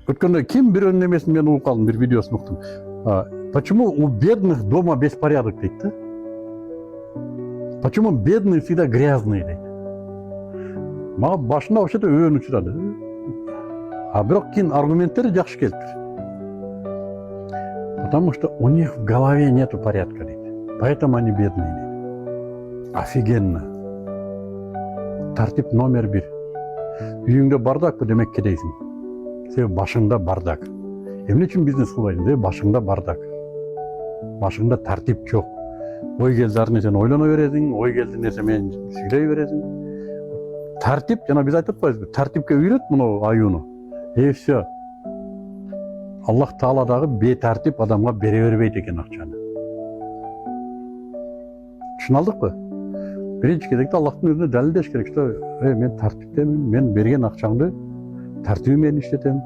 Өткенде ким бір өнемесін мен оқып қалдым, бір видеосын ұқтым. Почему у бедных дома беспорядок дейді да? Почему бедные всегда грязные дейді? Маған башында вообще-то өң ұшырады. Бірақ кейін аргументтері жақсы келтір. Потому что у них в голове нету порядка дейді. Поэтому они бедные дейді. Офигенно. Тәртіп номер 1. Үйіңде бардак демек кедейсің. Себебі башыңда бардак. Эмне үчүн бизнес кылбайсың? Себебі башыңда бардак. Башыңда тәртіп жоқ. Ой келді ар нерсени ойлана бересиң, ой келді нерсемен сүйлөй бересиң. Тәртіп, жана биз айтып коебузбу, тәртипке үйрөт муну аюуну. Все. Аллах Тааладагы бетәртип адамга бере бербейт экен акчаны. Түшүнө алдыкпы? Биринчи кезекте Аллахтын өзүнө далилдеш керек. Мен тартиптемин, мен берген акчаңды тартиби менен иштетем.